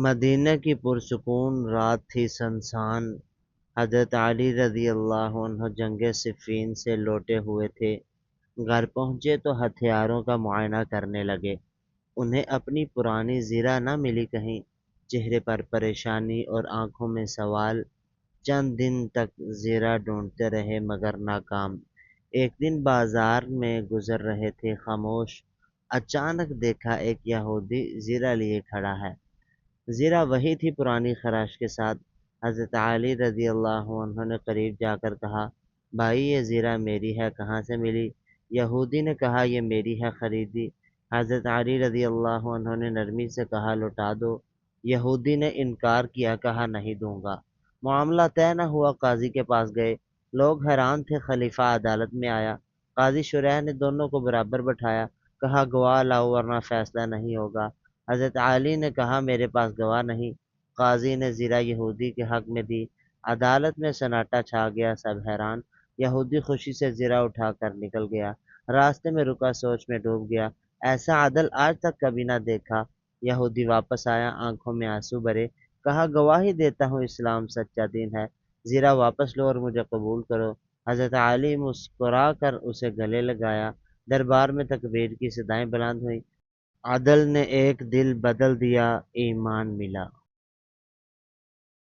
مدینہ کی پرسکون رات تھی سنسان۔ حضرت علی رضی اللہ عنہ جنگ صفین سے لوٹے ہوئے تھے۔ گھر پہنچے تو ہتھیاروں کا معائنہ کرنے لگے۔ انہیں اپنی پرانی زرہ نہ ملی کہیں۔ چہرے پر پریشانی اور آنکھوں میں سوال۔ چند دن تک زرہ ڈھونڈتے رہے مگر ناکام۔ ایک دن بازار میں گزر رہے تھے خاموش۔ اچانک دیکھا ایک یہودی زرہ لیے کھڑا ہے۔ زرہ وہی تھی پرانی خراش کے ساتھ۔ حضرت علی رضی اللہ عنہ نے قریب جا کر کہا، بھائی یہ زرہ میری ہے، کہاں سے ملی؟ یہودی نے کہا، یہ میری ہے، خریدی۔ حضرت علی رضی اللہ عنہ نے نرمی سے کہا، لوٹا دو۔ یہودی نے انکار کیا، کہا نہیں دوں گا۔ معاملہ طے نہ ہوا، قاضی کے پاس گئے۔ لوگ حیران تھے، خلیفہ عدالت میں آیا۔ قاضی شریح نے دونوں کو برابر بٹھایا، کہا گواہ لاؤ ورنہ فیصلہ نہیں ہوگا۔ حضرت علی نے کہا، میرے پاس گواہ نہیں۔ قاضی نے زرہ یہودی کے حق میں دی۔ عدالت میں سناٹا چھا گیا، سب حیران۔ یہودی خوشی سے زرہ اٹھا کر نکل گیا۔ راستے میں رکا، سوچ میں ڈوب گیا۔ ایسا عدل آج تک کبھی نہ دیکھا۔ یہودی واپس آیا، آنکھوں میں آنسو بھرے، کہا گواہی دیتا ہوں اسلام سچا دین ہے۔ زرہ واپس لو اور مجھے قبول کرو۔ حضرت علی مسکرا کر اسے گلے لگایا۔ دربار میں تکبیر کی صدائیں بلند ہوئیں۔ عدل نے ایک دل بدل دیا، ایمان ملا۔